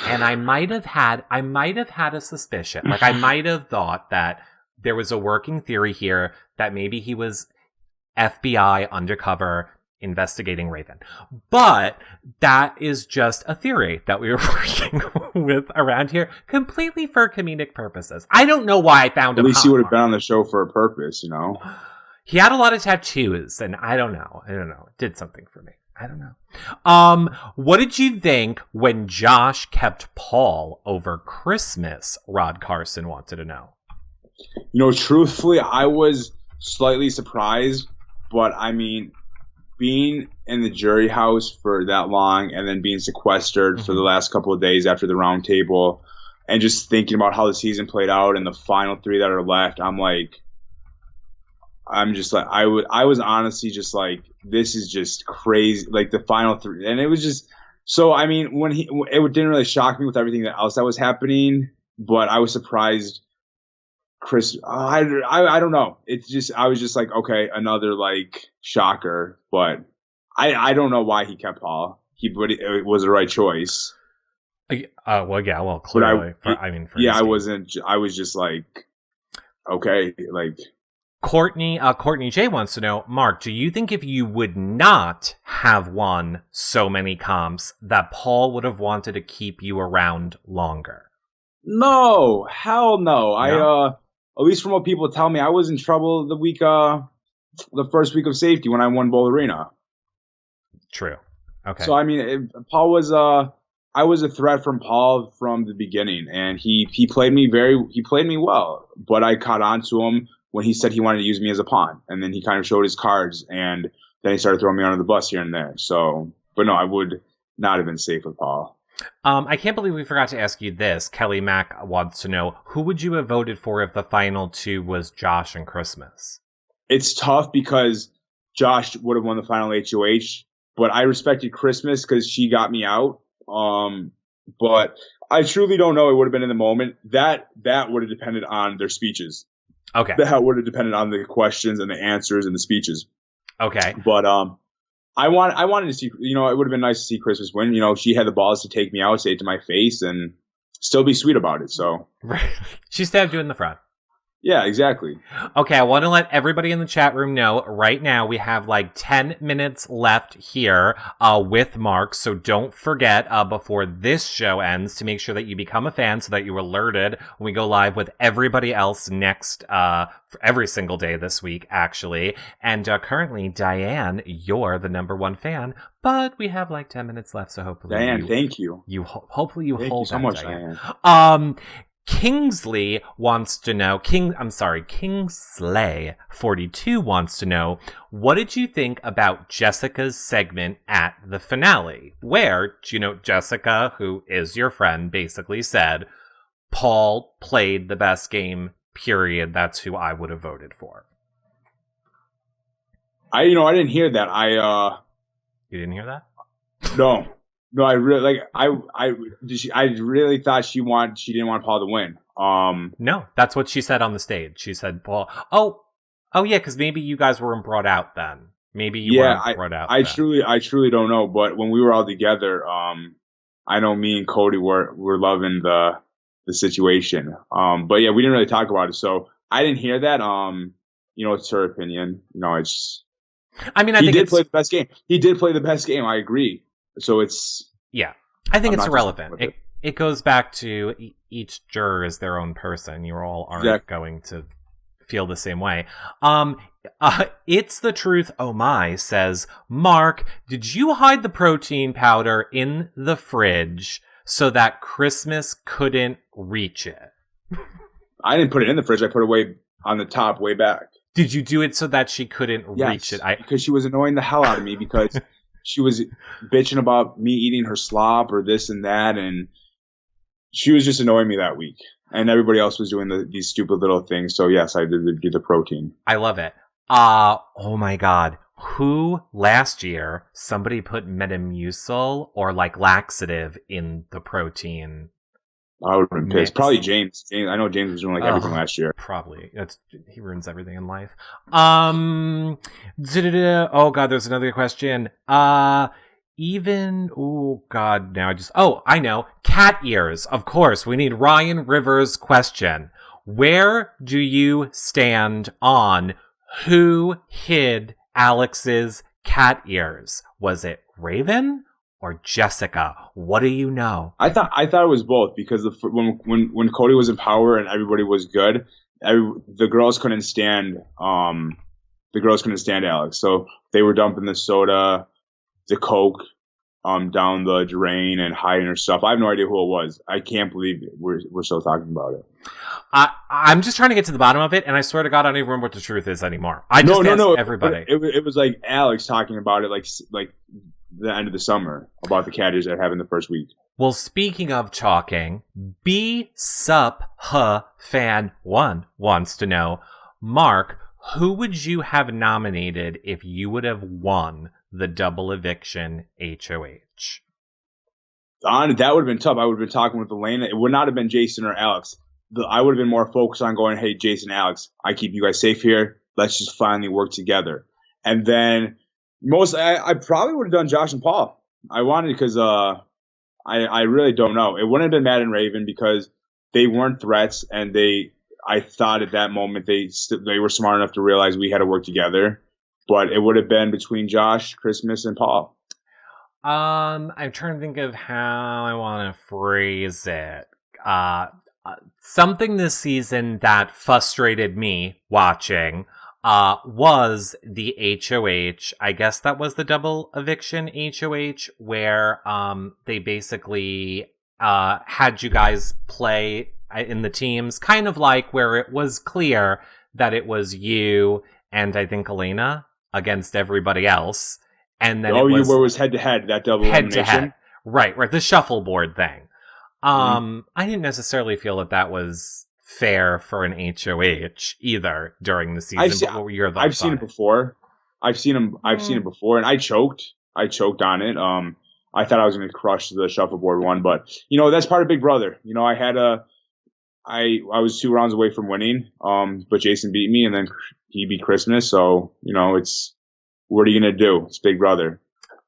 and I might have had a suspicion. Like I might have thought that there was a working theory here that maybe he was FBI undercover investigating Raven. But that is just a theory that we were working with around here completely for comedic purposes. I don't know why I found him. At least he would have been on the show for a purpose, He had a lot of tattoos, and I don't know. It did something for me. I don't know. What did you think when Josh kept Paul over Christmas? Rod Carson wanted to know. Truthfully, I was slightly surprised, but I mean, being in the jury house for that long and then being sequestered for the last couple of days after the round table and just thinking about how the season played out and the final three that are left, I was honestly just like, this is just crazy. Like the final three. And it was just, so, I mean, it didn't really shock me with everything else that was happening, but I was surprised. Chris, I don't know. It's just, I was just like, okay, another like shocker, but I don't know why he kept Paul. But it was the right choice. Clearly. I was just like, okay, like. Courtney J wants to know, Mark, do you think if you would not have won so many comps that Paul would have wanted to keep you around longer? No, hell no. At least from what people tell me, I was in trouble the first week of safety when I won Bowl Arena. True. Okay. So I mean, Paul was I was a threat from Paul from the beginning, and he played me well, but I caught on to him when he said he wanted to use me as a pawn, and then he kind of showed his cards, and then he started throwing me under the bus here and there. So, but no, I would not have been safe with Paul. I can't believe we forgot to ask you this. Kelly Mack wants to know, who would you have voted for if the final two was Josh and Christmas? It's tough because Josh would have won the final HOH, but I respected Christmas because she got me out. But I truly don't know. It would have been in the moment. That would have depended on their speeches. Okay. That would have depended on the questions and the answers and the speeches. Okay. But I wanted to see, it would have been nice to see Christmas win. She had the balls to take me out, say it to my face, and still be sweet about it. So She stabbed you in the front. yeah, exactly. Okay, I want to let everybody in the chat room know right now we have like 10 minutes left here with Mark, so don't forget before this show ends to make sure that you become a fan so that you're alerted when we go live with everybody else next for every single day this week, actually. And currently, Diane, you're the number one fan, but we have like 10 minutes left, so hopefully Diane, thank you. Hopefully you Thank hold you so that, much, Diane. Kingsley wants to know, Kingsley 42 wants to know, what did you think about Jessica's segment at the finale? Where, Jessica, who is your friend, basically said, Paul played the best game, period. That's who I would have voted for. I didn't hear that. You didn't hear that? No. No, I really I really thought she didn't want Paul to win. No, that's what she said on the stage. She said, "Paul, oh yeah, because maybe you guys weren't brought out then. Maybe you weren't brought out. I truly don't know. But when we were all together, I know me and Cody were loving the situation. But yeah, we didn't really talk about it, so I didn't hear that. It's her opinion. It's. I mean, I think he did play the best game. He did play the best game. I agree. So it's... Yeah. I think it's irrelevant. It goes back to each juror is their own person. You all aren't going to feel the same way. It's the truth. Oh my, says, Mark, did you hide the protein powder in the fridge so that Christmas couldn't reach it? I didn't put it in the fridge. I put it way on the top, way back. Did you do it so that she couldn't reach it? Because she was annoying the hell out of me because... She was bitching about me eating her slop or this and that, and she was just annoying me that week. And everybody else was doing these stupid little things. So yes, I did do the protein. I love it. Oh my God. Who last year somebody put Metamucil or like laxative in the protein? I would have been pissed. Probably James. I know James was doing everything last year. Probably. He ruins everything in life. Oh God, there's another question. I know. Cat ears. Of course. We need Ryan Rivers' question. Where do you stand on who hid Alex's cat ears? Was it Raven or Jessica? What do you know? I thought it was both because when Cody was in power and everybody was good, the girls couldn't stand Alex, so they were dumping the soda, the Coke, down the drain and hiding her stuff. I have no idea who it was. I can't believe we're still talking about it. I'm just trying to get to the bottom of it, and I swear to God, I don't even remember what the truth is anymore. No. Everybody. It was like Alex talking about it, like the end of the summer about the cat ears that happened the first week. Well, speaking of talking, B Sup Huh Fan 1 wants to know, Mark, who would you have nominated if you would have won the double eviction HOH? That would have been tough. I would have been talking with Elena. It would not have been Jason or Alex. I would have been more focused on going, hey, Jason, Alex, I keep you guys safe here. Let's just finally work together. And then I probably would have done Josh and Paul. I wanted because I really don't know. It wouldn't have been Matt and Raven because they weren't threats, and I thought at that moment they were smart enough to realize we had to work together. But it would have been between Josh, Christmas, and Paul. I'm trying to think of how I want to phrase it. Something this season that frustrated me watching was the HOH. I guess that was the double eviction HOH where they basically had you guys play in the teams, kind of like where it was clear that it was you and I think Elena against everybody else. And then where it was head to head, that double elimination. Head. Right, the shuffleboard thing. I didn't necessarily feel that was fair for an HOH either during the season. What were your thoughts? I've seen it before. I've seen it before, and I choked on it. I thought I was going to crush the shuffleboard one, but that's part of Big Brother. I was 2 rounds away from winning, but Jason beat me, and then he beat Christmas. So it's what are you going to do? It's Big Brother.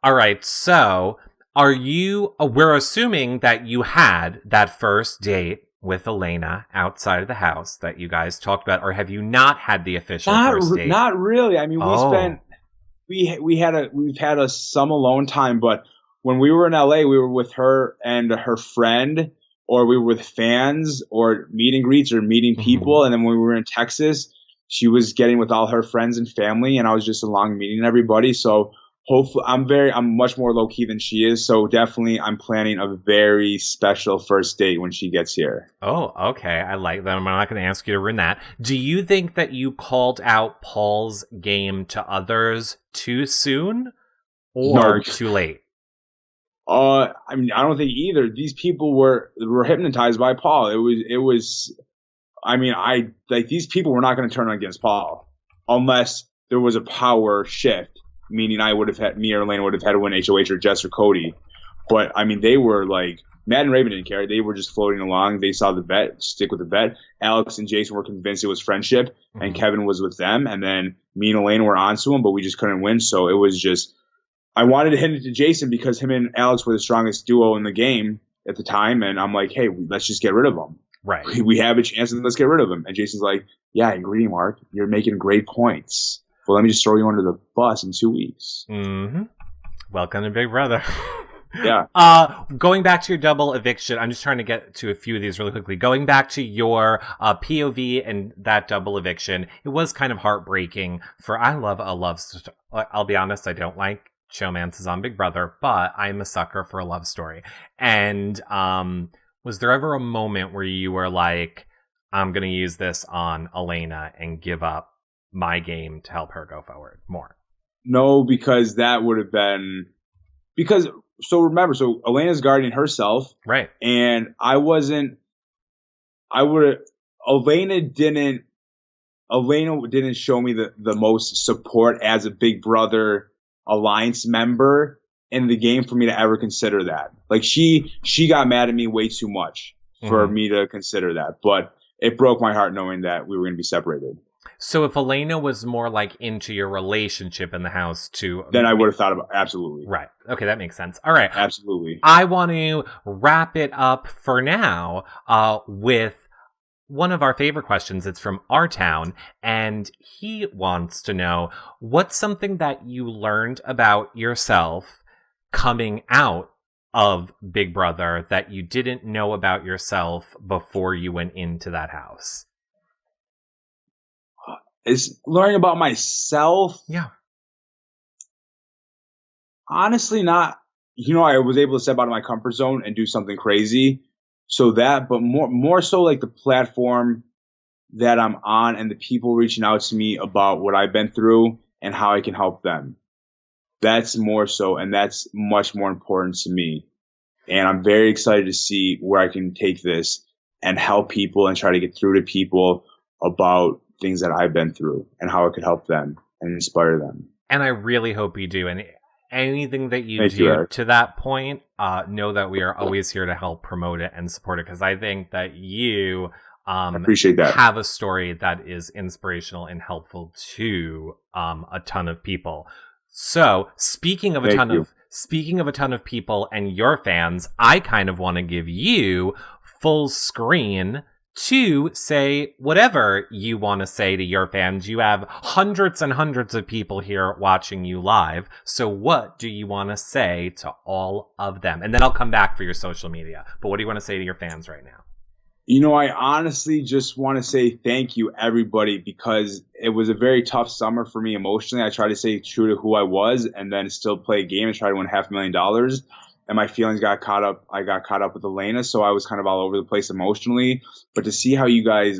All right, so we're assuming that you had that first date with Elena outside of the house that you guys talked about, or have you not had the official first date? Not really. I mean, Oh. we've had some alone time, but when we were in LA, we were with her and her friend, or we were with fans or meet and greets or meeting people. And then when we were in Texas, she was getting with all her friends and family, and I was just along meeting everybody. So hopefully, I'm much more low key than she is. So definitely, I'm planning a very special first date when she gets here. Oh, okay. I like that. I'm not going to ask you to ruin that. Do you think that you called out Paul's game to others too soon or No, too late? I mean, I don't think either. These people were hypnotized by Paul. It was. I mean, these people were not going to turn against Paul unless there was a power shift, meaning me or Elena would have had to win HOH or Jess or Cody. But I mean, they were like, Matt and Raven didn't care. They were just floating along. They saw the bet, stick with the bet. Alex and Jason were convinced it was friendship, and Kevin was with them. And then me and Elena were onto him, but we just couldn't win. So it was just, I wanted to hit it to Jason because him and Alex were the strongest duo in the game at the time. And I'm like, hey, let's just get rid of them. Right. We have a chance and let's get rid of him. And Jason's like, yeah, I agree, Mark. You're making great points. Well, let me just throw you under the bus in 2 weeks. Mm-hmm. Welcome to Big Brother. Yeah. Going back to your double eviction, I'm just trying to get to a few of these really quickly. Going back to your POV and that double eviction, it was kind of heartbreaking. I love a love story. I'll be honest, I don't like showmances on Big Brother, but I'm a sucker for a love story. And was there ever a moment where you were like, I'm going to use this on Elena and give up my game to help her go forward more? No, because that would have been so remember, so Elena's guarding herself. Right. And Elena didn't show me the most support as a Big Brother Alliance member in the game for me to ever consider that. Like she got mad at me way too much for me to consider that. But it broke my heart knowing that we were going to be separated. So if Elena was more like into your relationship in the house too, then I would have thought about absolutely. Right. Okay, that makes sense. All right. Absolutely. I want to wrap it up for now with one of our favorite questions. It's from our town, and he wants to know, what's something that you learned about yourself coming out of Big Brother that you didn't know about yourself before you went into that house? Is learning about myself. Yeah. Honestly, not. I was able to step out of my comfort zone and do something crazy. So that, but more so like the platform that I'm on and the people reaching out to me about what I've been through and how I can help them. That's more so, and that's much more important to me. And I'm very excited to see where I can take this and help people and try to get through to people about things that I've been through and how I could help them and inspire them. And I really hope you do. And anything that you do to that point, know that we are always here to help promote it and support it. Because I think that you appreciate that. Have a story that is inspirational and helpful to a ton of people. So speaking of a ton of people and your fans, I kind of want to give you full screen to say whatever you want to say to your fans. You have hundreds and hundreds of people here watching you live. So what do you want to say to all of them? And then I'll come back for your social media. But what do you want to say to your fans right now? I honestly just want to say thank you, everybody, because it was a very tough summer for me emotionally. I tried to stay true to who I was and then still play a game and try to win $500,000. And my feelings got caught up. I got caught up with Elena, so I was kind of all over the place emotionally. But to see how you guys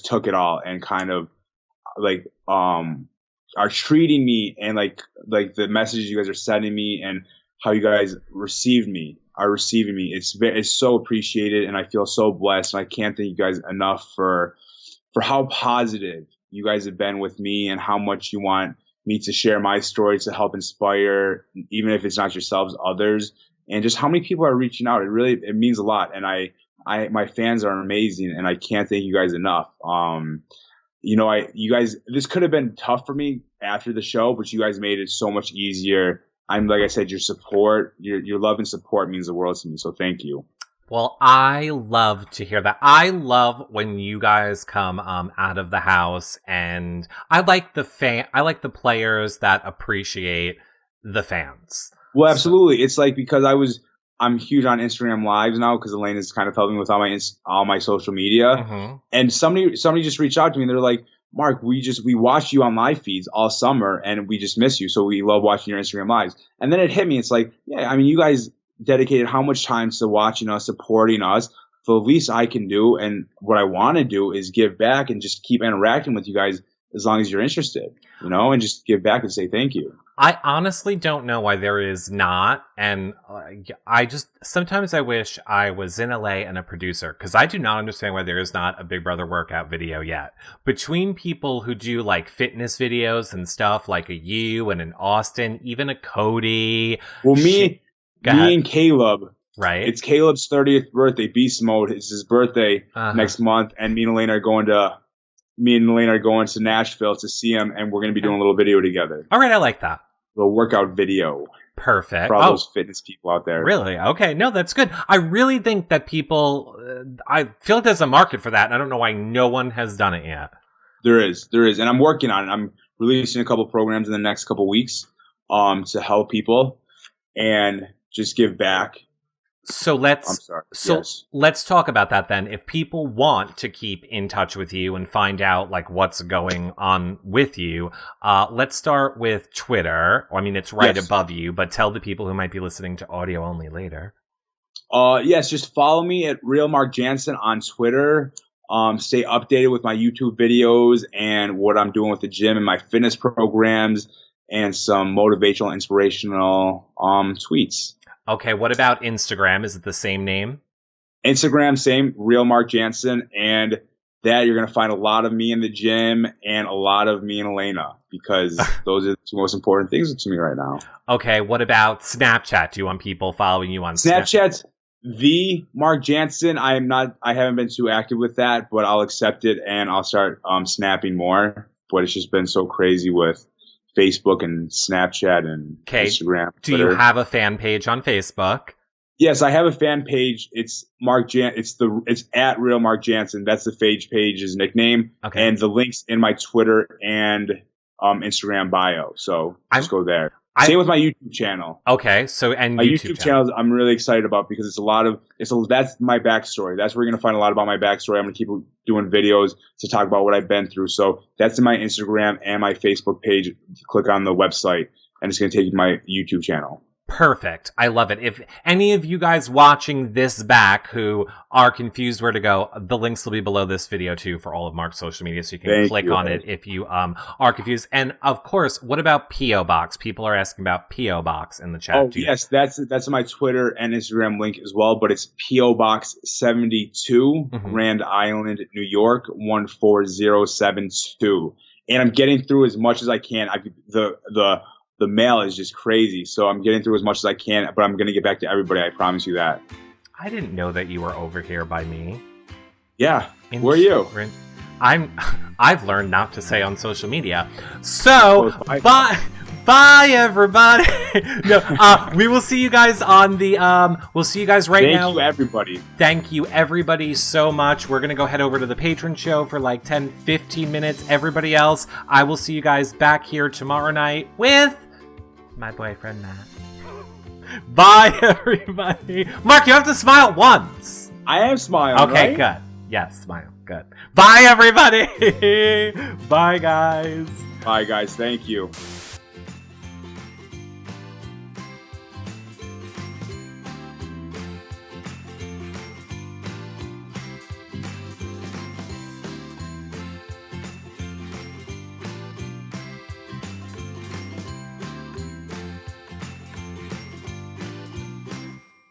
took it all and kind of like are treating me and like the messages you guys are sending me and how you guys are receiving me, it's so appreciated, and I feel so blessed. And I can't thank you guys enough for how positive you guys have been with me and how much you want me to share my story to help inspire, even if it's not yourselves, others, and just how many people are reaching out. It means a lot. And my fans are amazing, and I can't thank you guys enough. You guys, this could have been tough for me after the show, but you guys made it so much easier like I said, your support, your love and support means the world to me. So thank you. Well, I love to hear that. I love when you guys come out of the house, and I like the players that appreciate the fans. Well, absolutely. It's like because I'm huge on Instagram Lives now because Elena's kind of helping me with all my social media. Mm-hmm. And somebody just reached out to me and they're like, Mark, we watch you on live feeds all summer and we just miss you. So we love watching your Instagram Lives. And then it hit me. It's like, yeah, I mean, you guys dedicated how much time to watching us, supporting us. So the least I can do and what I want to do is give back and just keep interacting with you guys as long as you're interested, and just give back and say thank you. I honestly don't know why there is not, and sometimes I wish I was in LA and a producer, because I do not understand why there is not a Big Brother workout video yet. Between people who do like fitness videos and stuff, like a you and an Austin, even a Cody. Well, me and Caleb. Right. It's Caleb's 30th birthday, beast mode. It's his birthday next month, and me and Elena are going to Nashville to see him, and we're going to be doing a little video together. All right, I like that. A little workout video. Perfect. For all those fitness people out there. Really? Okay. No, that's good. I really think that people, I feel like there's a market for that, and I don't know why no one has done it yet. There is. And I'm working on it. I'm releasing a couple programs in the next couple weeks to help people and just give back. So let's talk about that then. If people want to keep in touch with you and find out like what's going on with you, let's start with Twitter. I mean, it's right above you, but tell the people who might be listening to audio only later. Yes, just follow me at Real Mark Jensen on Twitter. Stay updated with my YouTube videos and what I'm doing with the gym and my fitness programs and some motivational, inspirational tweets. Okay, what about Instagram? Is it the same name? Instagram, same, Real Mark Jensen. And that you're going to find a lot of me in the gym and a lot of me and Elena because those are the two most important things to me right now. Okay, what about Snapchat? Do you want people following you on Snapchat's the Mark Jensen. I haven't been too active with that, but I'll accept it and I'll start snapping more. But it's just been so crazy with Facebook and Snapchat and Instagram. Do you have a fan page on Facebook? Yes, I have a fan page. It's it's at Real Mark Jensen. That's the page's nickname. Okay. And the link's in my Twitter and Instagram bio. So just go there. Same with my YouTube channel. Okay, so and my YouTube channel I'm really excited about because that's my backstory. That's where you're gonna find a lot about my backstory. I'm gonna keep doing videos to talk about what I've been through. So that's in my Instagram and my Facebook page. Click on the website and it's gonna take you to my YouTube channel. Perfect. I love it. If any of you guys watching this back who are confused where to go, the links will be below this video too for all of Mark's social media, so you can click on it if you are confused. And of course, what about P.O. Box? People are asking about P.O. Box in the chat. Oh, yes, that's my Twitter and Instagram link as well, but it's P.O. Box 72, Grand Island, New York, 14072. And I'm getting through as much as I can. The mail is just crazy, so I'm getting through as much as I can, but I'm going to get back to everybody. I promise you that. I didn't know that you were over here by me. Yeah. Where are you? I've learned not to say on social media. So, bye everybody. No, we will see you guys on the we'll see you guys now. Thank you everybody. Thank you everybody so much. We're going to go head over to the Patreon show for like 10-15 minutes. Everybody else, I will see you guys back here tomorrow night with my boyfriend Matt. Bye everybody. Mark, you have to smile once. I am smiling. Okay, right? Good. Yes, smile. Good. Bye everybody. Bye guys. Bye guys. Thank you.